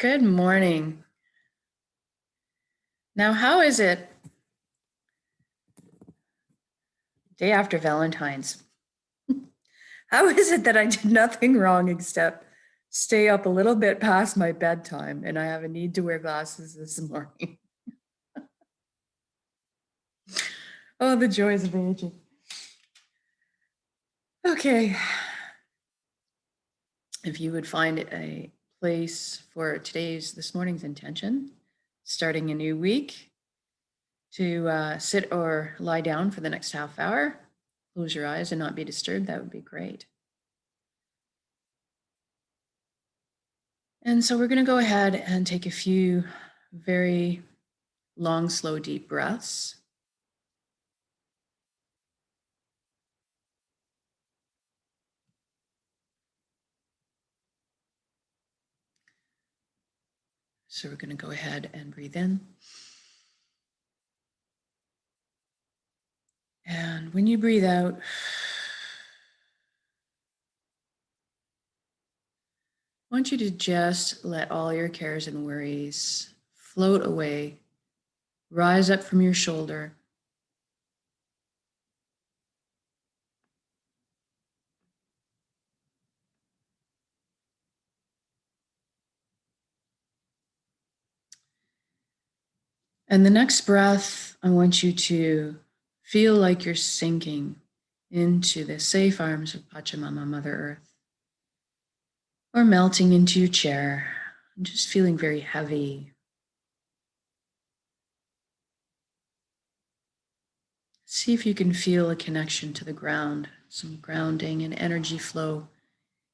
Good morning. Now, how is it day after Valentine's? How is it that I did nothing wrong except stay up a little bit past my bedtime and I have a need to wear glasses this morning? Oh, the joys of aging. Okay. If you would find a place for this morning's intention, starting a new week, to sit or lie down for the next half hour, close your eyes and not be disturbed, that would be great. And so we're going to go ahead and take a few very long, slow, deep breaths. So we're going to go ahead and breathe in. And when you breathe out, I want you to just let all your cares and worries float away, rise up from your shoulder. And the next breath, I want you to feel like you're sinking into the safe arms of Pachamama, Mother Earth, or melting into your chair, and just feeling very heavy. See if you can feel a connection to the ground, some grounding and energy flow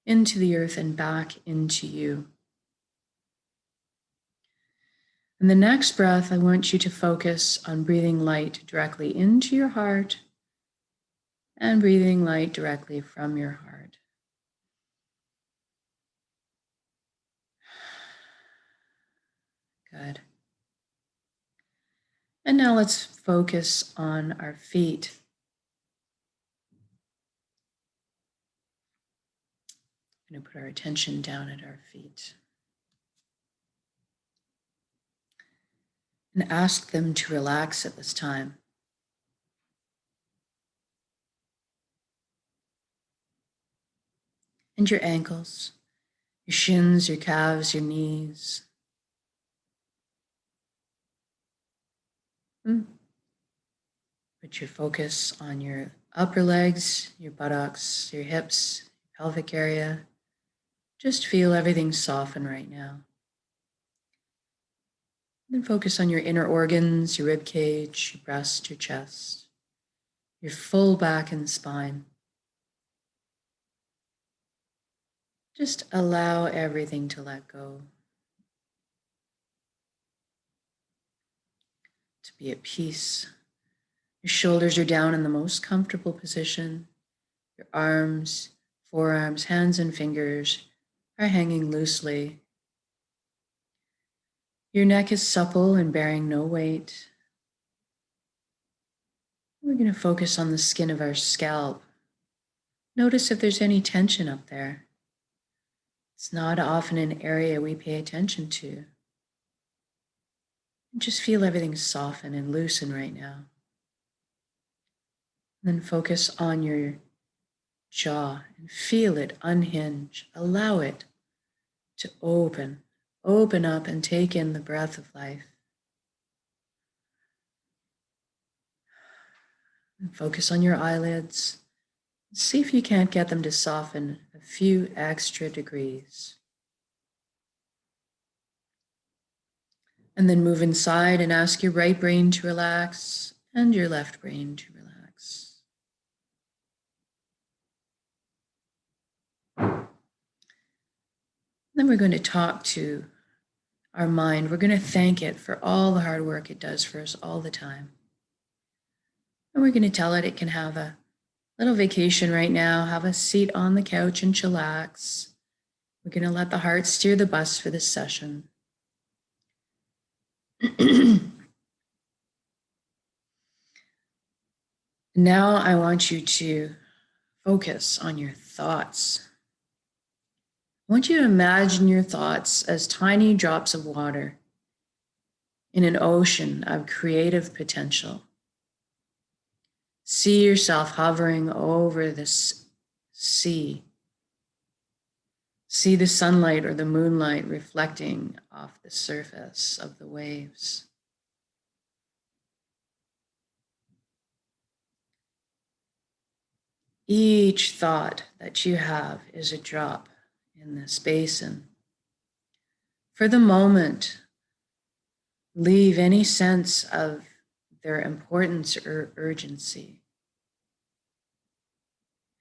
into the earth and back into you. And the next breath, I want you to focus on breathing light directly into your heart and breathing light directly from your heart. Good. And now let's focus on our feet. We're going to put our attention down at our feet and ask them to relax at this time. And your ankles, your shins, your calves, your knees. Put your focus on your upper legs, your buttocks, your hips, pelvic area. Just feel everything soften right now. Then focus on your inner organs, your rib cage, your breast, your chest, your full back and spine. Just allow everything to let go. To be at peace. Your shoulders are down in the most comfortable position. Your arms, forearms, hands, and fingers are hanging loosely. Your neck is supple and bearing no weight. We're going to focus on the skin of our scalp. Notice if there's any tension up there. It's not often an area we pay attention to. Just feel everything soften and loosen right now. And then focus on your jaw and feel it unhinge. Allow it to open up and take in the breath of life. And focus on your eyelids. See if you can't get them to soften a few extra degrees. And then move inside and ask your right brain to relax and your left brain to relax. Then we're going to talk to our mind. We're going to thank it for all the hard work it does for us all the time. And we're going to tell it can have a little vacation right now, have a seat on the couch and chillax. We're going to let the heart steer the bus for this session. Now I want you to focus on your thoughts. I want you to imagine your thoughts as tiny drops of water in an ocean of creative potential. See yourself hovering over this sea. See the sunlight or the moonlight reflecting off the surface of the waves. Each thought that you have is a drop in this basin. For the moment, leave any sense of their importance or urgency.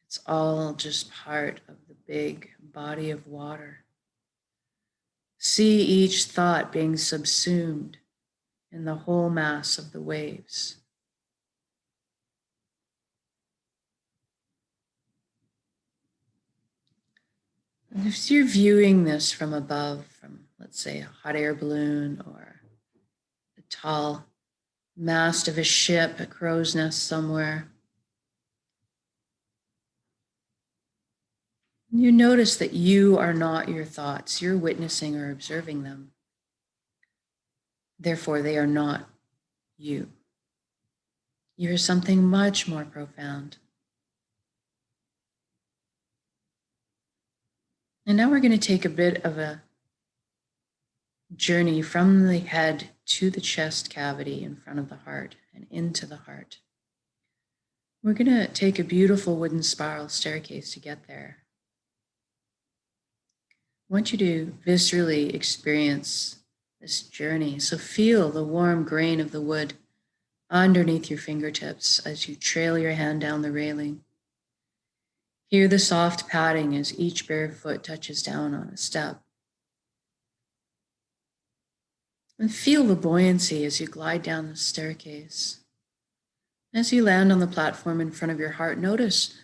It's all just part of the big body of water. See each thought being subsumed in the whole mass of the waves. And if you're viewing this from above, from let's say a hot air balloon or the tall mast of a ship, a crow's nest somewhere, you notice that you are not your thoughts. You're witnessing or observing them. Therefore, they are not you. You're something much more profound. And now we're going to take a bit of a journey from the head to the chest cavity in front of the heart and into the heart. We're going to take a beautiful wooden spiral staircase to get there. I want you to viscerally experience this journey. So feel the warm grain of the wood underneath your fingertips as you trail your hand down the railing. Hear the soft padding as each bare foot touches down on a step. And feel the buoyancy as you glide down the staircase. As you land on the platform in front of your heart, notice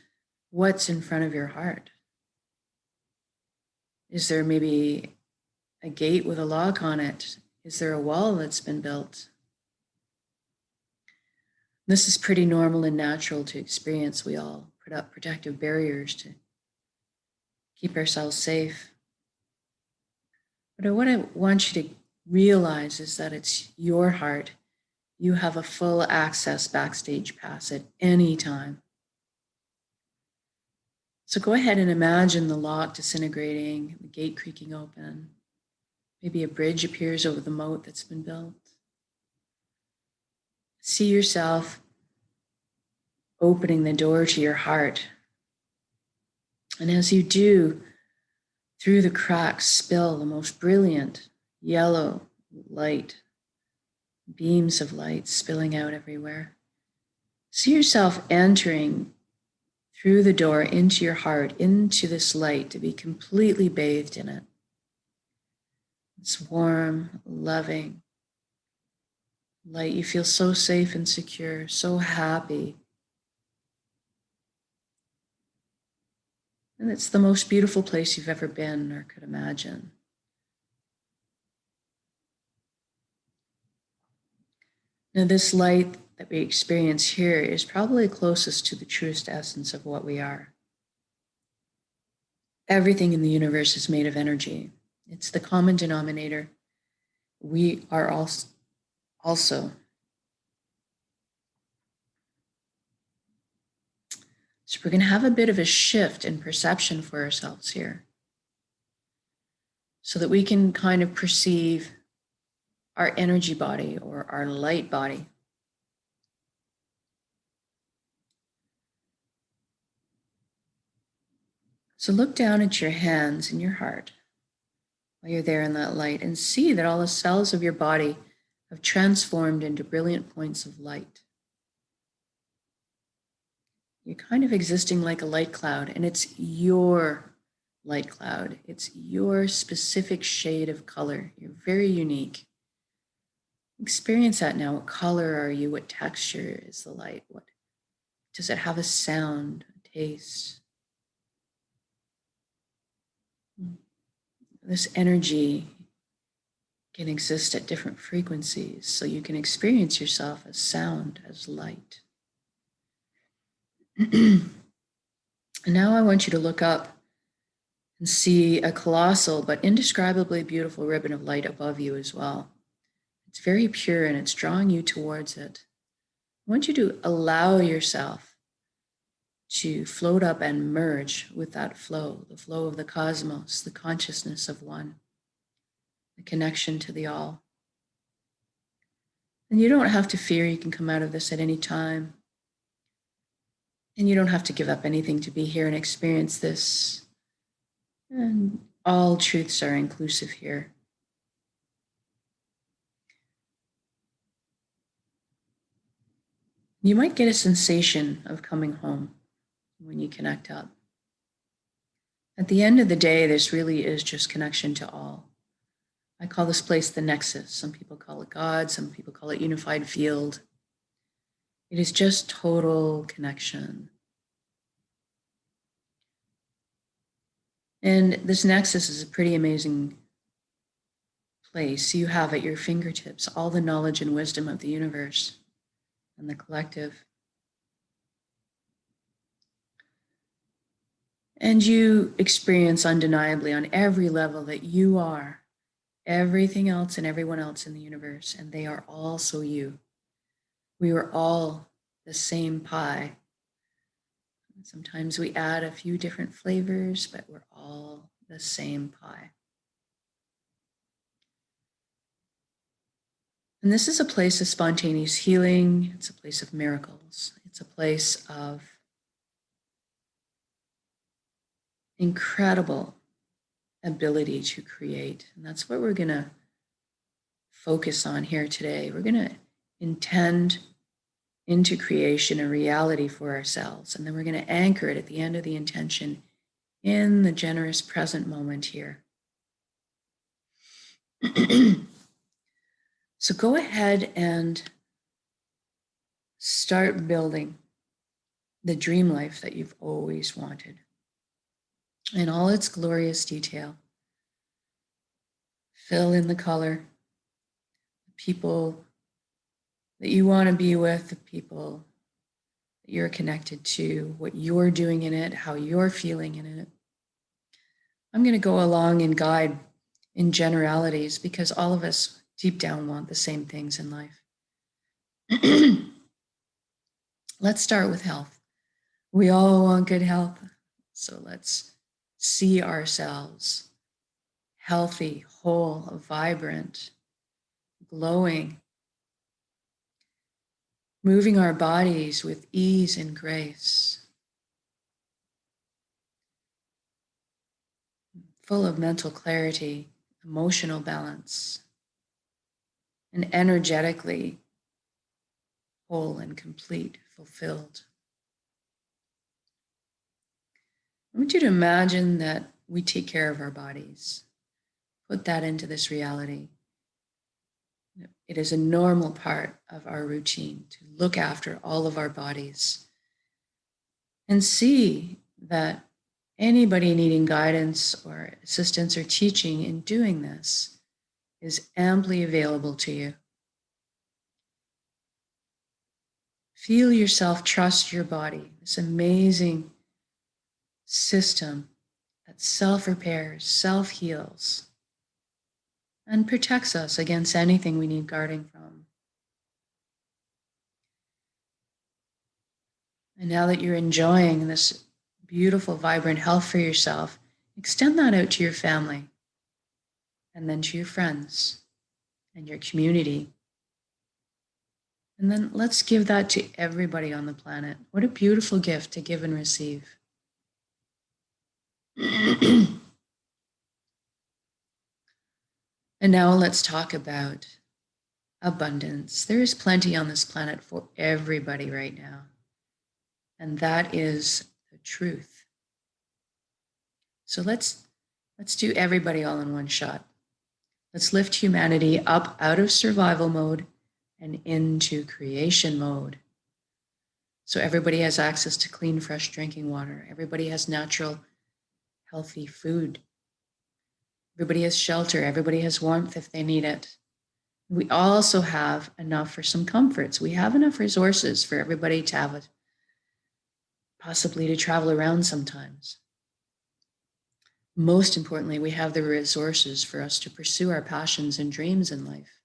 what's in front of your heart. Is there maybe a gate with a lock on it? Is there a wall that's been built? This is pretty normal and natural to experience. We all put up protective barriers to keep ourselves safe. But what I want you to realize is that it's your heart. You have a full access backstage pass at any time. So go ahead and imagine the lock disintegrating, the gate creaking open. Maybe a bridge appears over the moat that's been built. See yourself opening the door to your heart. And as you do, through the cracks spill the most brilliant yellow light, beams of light spilling out everywhere. See yourself entering through the door into your heart, into this light, to be completely bathed in it. It's warm, loving light. You feel so safe and secure, so happy. And it's the most beautiful place you've ever been or could imagine. Now, this light that we experience here is probably closest to the truest essence of what we are. Everything in the universe is made of energy. It's the common denominator. We are also. So we're going to have a bit of a shift in perception for ourselves here, so that we can kind of perceive our energy body or our light body. So look down at your hands and your heart while you're there in that light and see that all the cells of your body have transformed into brilliant points of light. You're kind of existing like a light cloud, and it's your light cloud. It's your specific shade of color. You're very unique. Experience that now. What color are you? What texture is the light? What does it have? A sound, a taste? This energy can exist at different frequencies, so you can experience yourself as sound, as light. And now I want you to look up and see a colossal but indescribably beautiful ribbon of light above you as well. It's very pure and it's drawing you towards it. I want you to allow yourself to float up and merge with that flow, the flow of the cosmos, the consciousness of one, the connection to the all. And you don't have to fear you can come out of this at any time. And you don't have to give up anything to be here and experience this. And all truths are inclusive here. You might get a sensation of coming home when you connect up. At the end of the day, this really is just connection to all. I call this place the nexus. Some people call it God, some people call it unified field. It is just total connection. And this nexus is a pretty amazing place. You have at your fingertips all the knowledge and wisdom of the universe and the collective. And you experience undeniably on every level that you are everything else and everyone else in the universe, and they are also you. We are all the same pie. Sometimes we add a few different flavors, but we're all the same pie. And this is a place of spontaneous healing. It's a place of miracles. It's a place of incredible ability to create. And that's what we're going to focus on here today. We're going to intend into creation a reality for ourselves. And then we're going to anchor it at the end of the intention in the generous present moment here. So go ahead and start building the dream life that you've always wanted in all its glorious detail. Fill in the color, the people that you want to be with, the people that you're connected to, what you're doing in it, how you're feeling in it. I'm going to go along and guide in generalities because all of us deep down want the same things in life. Let's start with health. We all want good health. So let's see ourselves healthy, whole, vibrant, glowing, moving our bodies with ease and grace, full of mental clarity, emotional balance, and energetically whole and complete, fulfilled. I want you to imagine that we take care of our bodies. Put that into this reality. It is a normal part of our routine to look after all of our bodies and see that anybody needing guidance or assistance or teaching in doing this is amply available to you. Feel yourself trust your body, this amazing system that self-repairs, self-heals, and protects us against anything we need guarding from. And now that you're enjoying this beautiful, vibrant health for yourself, extend that out to your family, and then to your friends and your community. And then let's give that to everybody on the planet. What a beautiful gift to give and receive. And now let's talk about abundance. There is plenty on this planet for everybody right now. And that is the truth. So let's do everybody all in one shot. Let's lift humanity up out of survival mode and into creation mode. So everybody has access to clean, fresh drinking water. Everybody has natural, healthy food. Everybody has shelter. Everybody has warmth if they need it. We also have enough for some comforts. We have enough resources for everybody to have possibly to travel around sometimes. Most importantly, we have the resources for us to pursue our passions and dreams in life.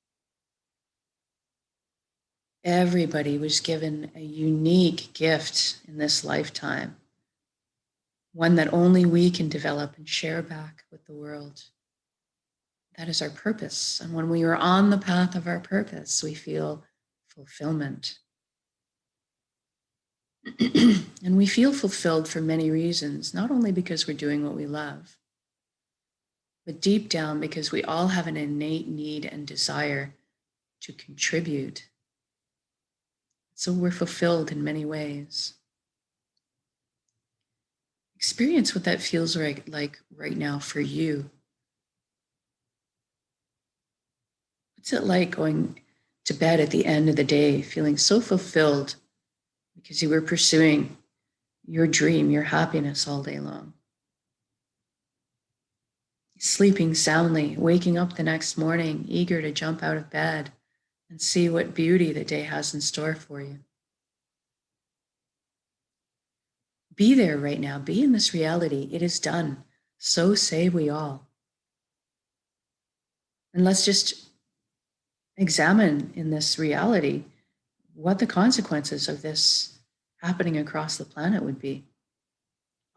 Everybody was given a unique gift in this lifetime, one that only we can develop and share back with the world. That is our purpose. And when we are on the path of our purpose, we feel fulfillment. And we feel fulfilled for many reasons, not only because we're doing what we love, but deep down because we all have an innate need and desire to contribute. So we're fulfilled in many ways. Experience what that feels like right now for you. What's it like going to bed at the end of the day, feeling so fulfilled because you were pursuing your dream, your happiness all day long? Sleeping soundly, waking up the next morning, eager to jump out of bed and see what beauty the day has in store for you. Be there right now. Be in this reality. It is done. So say we all. And let's just examine in this reality what the consequences of this happening across the planet would be.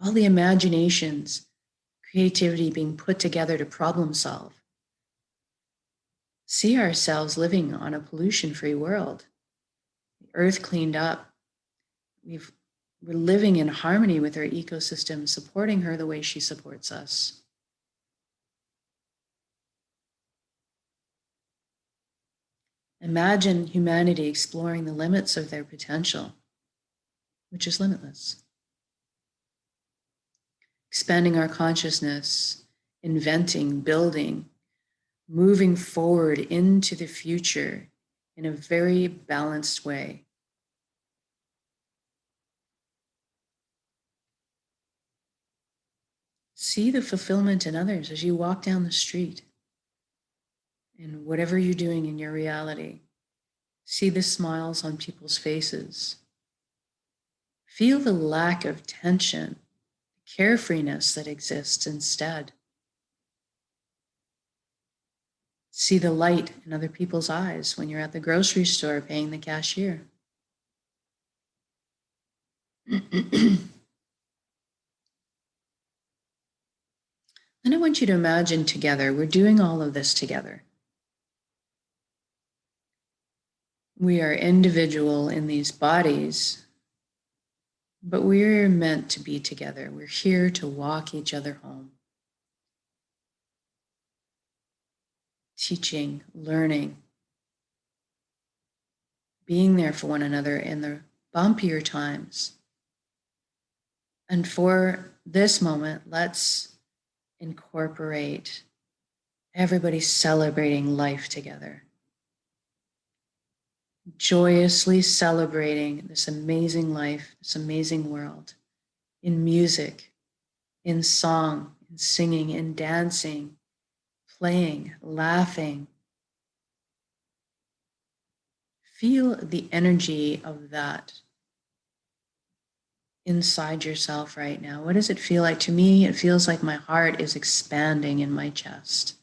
All the imaginations, creativity being put together to problem solve. See ourselves living on a pollution-free world. The earth cleaned up. We're living in harmony with our ecosystem, supporting her the way she supports us. Imagine humanity exploring the limits of their potential, which is limitless. Expanding our consciousness, inventing, building, moving forward into the future in a very balanced way. See the fulfillment in others as you walk down the street. And whatever you're doing in your reality, see the smiles on people's faces. Feel the lack of tension, the carefreeness that exists instead. See the light in other people's eyes when you're at the grocery store paying the cashier. Then I want you to imagine together, we're doing all of this together. We are individual in these bodies, but we're meant to be together. We're here to walk each other home. Teaching, learning, being there for one another in the bumpier times. And for this moment, let's incorporate everybody celebrating life together. Joyously celebrating this amazing life, this amazing world, in music, in song, in singing, in dancing, playing, laughing. Feel the energy of that inside yourself right now. What does it feel like? To me, it feels like my heart is expanding in my chest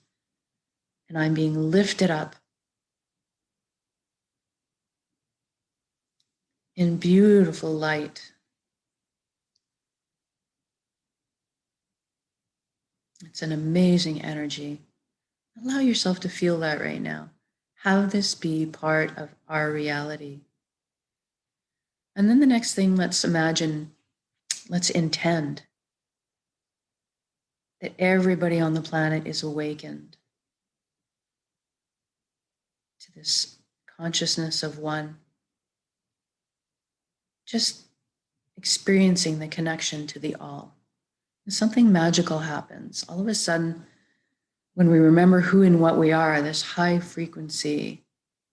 and I'm being lifted up in beautiful light. It's an amazing energy. Allow yourself to feel that right now. Have this be part of our reality. And then the next thing, let's imagine, let's intend that everybody on the planet is awakened to this consciousness of one, just experiencing the connection to the all. And something magical happens. All of a sudden, when we remember who and what we are, this high frequency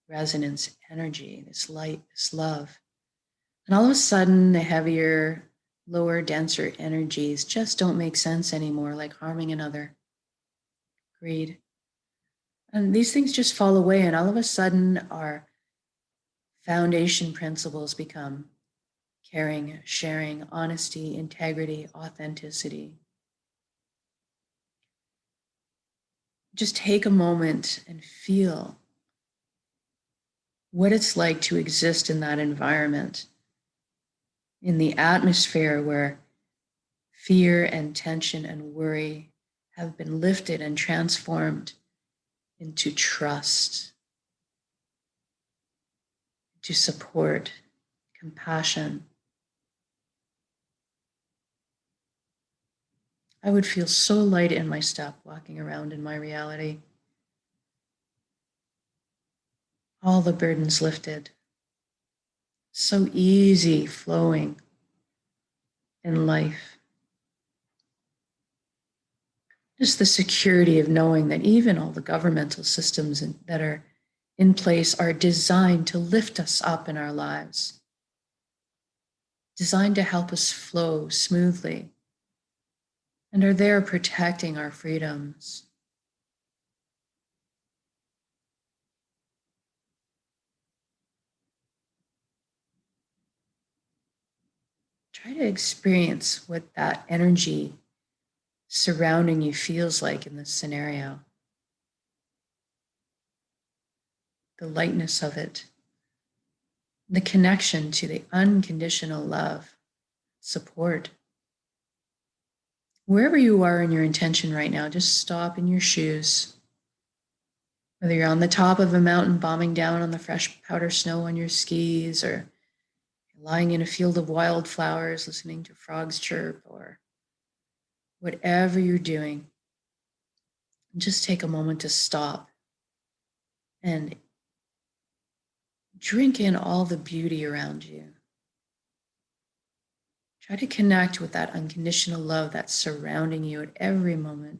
resonance energy, this light, this love, and all of a sudden the heavier, lower, denser energies just don't make sense anymore, like harming another, greed. And these things just fall away, and all of a sudden our foundation principles become caring, sharing, honesty, integrity, authenticity. Just take a moment and feel what it's like to exist in that environment, in the atmosphere where fear and tension and worry have been lifted and transformed into trust, to support, compassion. I would feel so light in my step walking around in my reality. All the burdens lifted. So easy flowing in life. Just the security of knowing that even all the governmental systems that are in place are designed to lift us up in our lives, designed to help us flow smoothly, and are there protecting our freedoms. Try to experience what that energy surrounding you feels like in this scenario. The lightness of it, the connection to the unconditional love, support. Wherever you are in your intention right now, just stop in your shoes. Whether you're on the top of a mountain bombing down on the fresh powder snow on your skis, or lying in a field of wildflowers listening to frogs chirp, or whatever you're doing, just take a moment to stop and drink in all the beauty around you. Try to connect with that unconditional love that's surrounding you at every moment,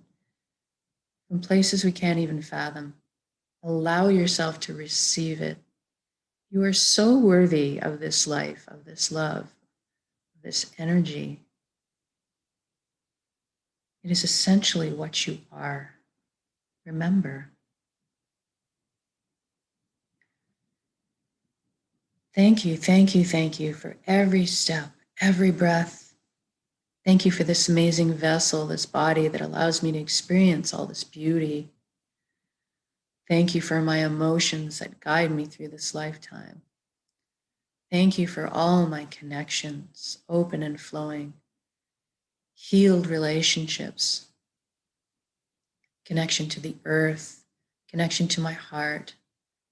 from places we can't even fathom. Allow yourself to receive it. You are so worthy of this life, of this love, of this energy. It is essentially what you are. Remember. Thank you, thank you, thank you for every step, every breath. Thank you for this amazing vessel, this body that allows me to experience all this beauty. Thank you for my emotions that guide me through this lifetime. Thank you for all my connections, open and flowing, healed relationships, connection to the earth, connection to my heart,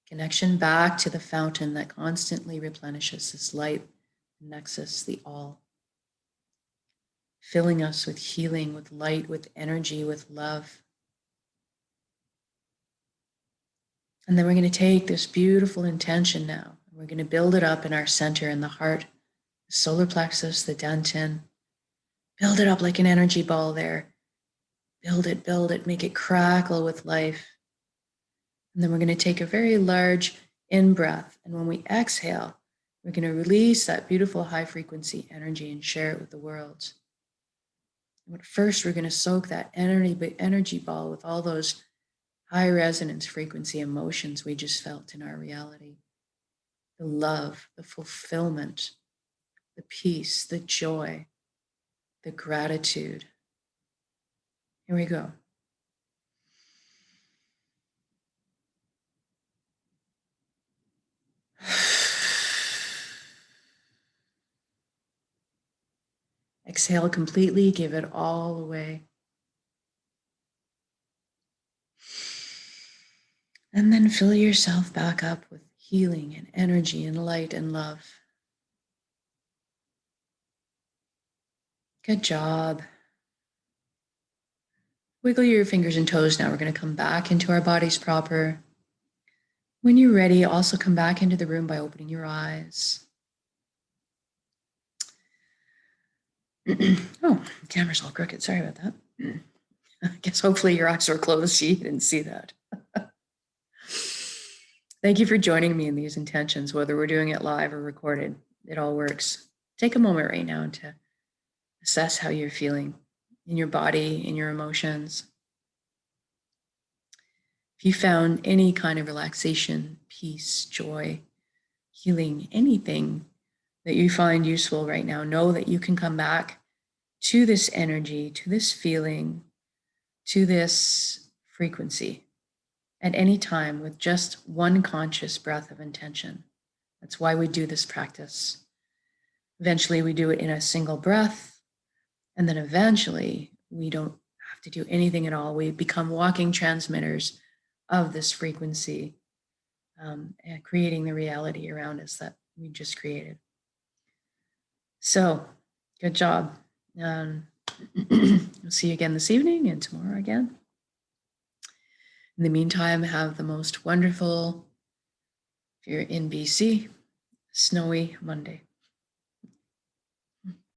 connection back to the fountain that constantly replenishes this light, nexus, the all, filling us with healing, with light, with energy, with love. And then we're going to take this beautiful intention now. We're going to build it up in our center, in the heart, the solar plexus, the dantian. Build it up like an energy ball there. Build it, make it crackle with life. And then we're going to take a very large in-breath. And when we exhale, we're going to release that beautiful high frequency energy and share it with the world. But first, we're going to soak that energy ball with all those high resonance frequency emotions we just felt in our reality. The love, the fulfillment, the peace, the joy, the gratitude. Here we go. Exhale completely, give it all away. And then fill yourself back up with healing and energy and light and love. Good job. Wiggle your fingers and toes now. We're going to come back into our bodies proper. When you're ready, also come back into the room by opening your eyes. Oh, the camera's all crooked. Sorry about that. I guess hopefully your eyes were closed so you didn't see that. Thank you for joining me in these intentions, whether we're doing it live or recorded. It all works. Take a moment right now to assess how you're feeling in your body, in your emotions. If you found any kind of relaxation, peace, joy, healing, anything that you find useful right now, know that you can come back to this energy, to this feeling, to this frequency at any time with just one conscious breath of intention. That's why we do this practice. Eventually, we do it in a single breath, and then eventually, we don't have to do anything at all. We become walking transmitters of this frequency, and creating the reality around us that we just created. So, good job. We'll see you again this evening and tomorrow again. In the meantime, have the most wonderful, if you're in BC, snowy Monday.